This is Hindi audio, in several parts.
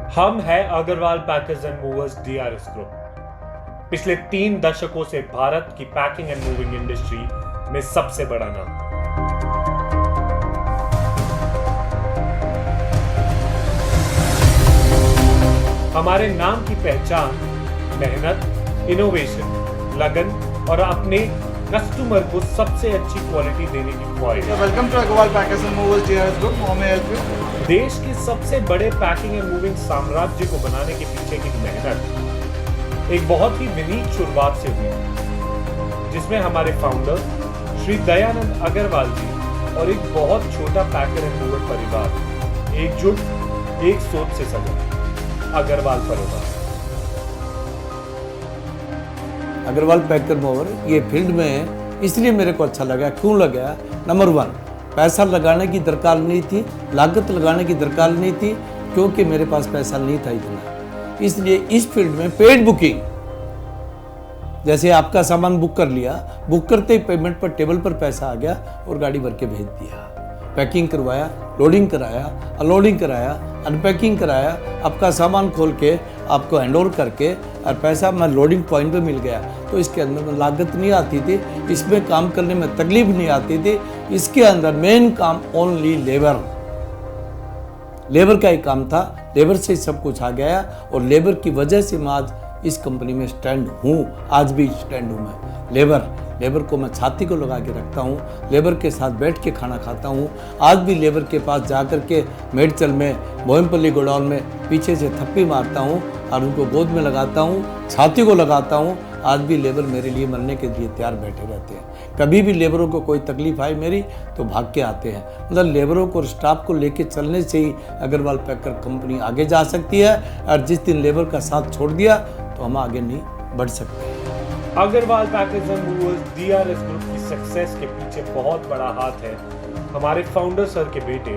हम हैं Agarwal packers and movers DRS group. पिछले 3 दशकों से भारत की पैकिंग एंड मूविंग इंडस्ट्री में सबसे बड़ा नाम। हमारे नाम की पहचान मेहनत, इनोवेशन, लगन और अपने कस्टमर को सबसे अच्छी क्वालिटी देने की ख्वाहिश है। Welcome to Agarwal packers and movers DRS group. How may I help you? देश के सबसे बड़े पैकिंग एंड मूविंग साम्राज्य को बनाने के पीछे की मेहनत एक बहुत ही विनीत शुरुआत से हुई, जिसमें हमारे फाउंडर श्री दयानंद अग्रवाल जी और एक बहुत छोटा पैकर एंड मूवर परिवार एकजुट एक सोच से सजा अग्रवाल परिवार। अग्रवाल पैकर मूवर ये फील्ड में इसलिए मेरे को अच्छा लगा। क्यों लगा? नंबर 1, पैसा लगाने की दरकार नहीं थी, लागत लगाने की दरकार नहीं थी, क्योंकि मेरे पास पैसा नहीं था इतना। इसलिए इस फील्ड में पेड बुकिंग, जैसे आपका सामान बुक कर लिया, बुक करते ही पेमेंट पर टेबल पर पैसा आ गया और गाड़ी भर के भेज दिया। पैकिंग करवाया, लोडिंग कराया, अनलोडिंग कराया, अनपैकिंग कराया, आपका सामान खोल के आपको हैंडओवर करके और पैसा मैं लोडिंग पॉइंट पे मिल गया। तो इसके अंदर में लागत नहीं आती थी, इसमें काम करने में तकलीफ नहीं आती थी। इसके अंदर मेन काम ओनली लेबर का ही काम था। लेबर से सब कुछ आ गया और लेबर की वजह से मैं आज इस कंपनी में स्टैंड हूँ। आज भी स्टैंड हूँ मैं। लेबर को मैं छाती को लगा के रखता हूँ, लेबर के साथ बैठ के खाना खाता हूँ। आज भी लेबर के पास जाकर के मेडचल में, बोयमपल्ली गोडाउन में पीछे से थप्पी मारता हूँ और उनको गोद में लगाता हूँ, छाती को लगाता हूँ। आज भी लेबर मेरे लिए मरने के लिए तैयार बैठे रहते हैं। कभी भी लेबरों को कोई तकलीफ आई मेरी तो भाग के आते हैं। मतलब लेबरों को और स्टाफ को लेके चलने से ही अग्रवाल पैकर कंपनी आगे जा सकती है, और जिस दिन लेबर का साथ छोड़ दिया तो हम आगे नहीं बढ़ सकते। Agarwal packers and movers DRS group की सक्सेस के पीछे बहुत बड़ा हाथ है हमारे फाउंडर सर के बेटे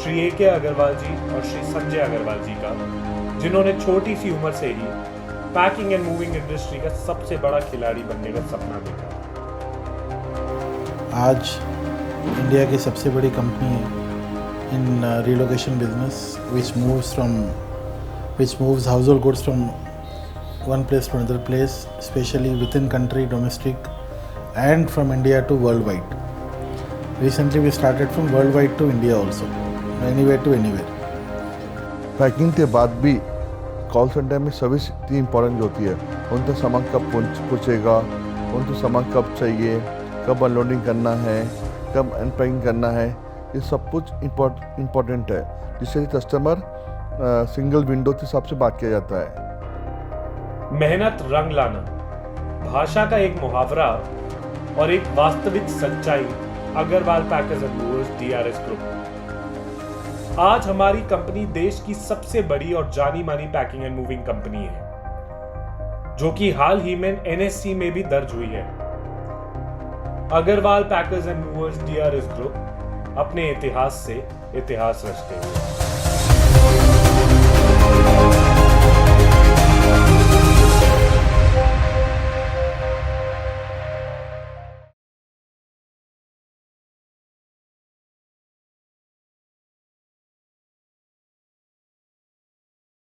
श्री ए.के. अग्रवाल जी और श्री संजय अग्रवाल जी का, जिन्होंने छोटी सी उम्र से ही पैकिंग एंड मूविंग इंडस्ट्री का सबसे बड़ा खिलाड़ी बनने का सपना देखा। आज इंडिया की सबसे बड़ी कंपनी है in relocation business which moves household goods from one place to another place, especially within country, domestic, and from India to worldwide. Recently we started from worldwide to India also, anywhere to anywhere. Packing के बाद भी कॉल सेंटर में सर्विस इतनी इम्पोर्टेंट होती है। उन तक सामान कब पहुँचेगा, उन तक सामान कब चाहिए, कब अनलोडिंग करना है, कब अनपैकिंग करना है, ये सब कुछ इम्पोर्टेंट है, जिससे कस्टमर सिंगल विंडो के हिसाब से बात किया जाता है। मेहनत रंग लाना, भाषा का एक मुहावरा और एक वास्तविक सच्चाई Agarwal packers and movers DRS group. आज हमारी कंपनी देश की सबसे बड़ी और जानी मानी पैकिंग एंड मूविंग कंपनी है, जो कि हाल ही में एनएससी में भी दर्ज हुई है। Agarwal packers and movers DRS group अपने इतिहास से इतिहास रचते हैं।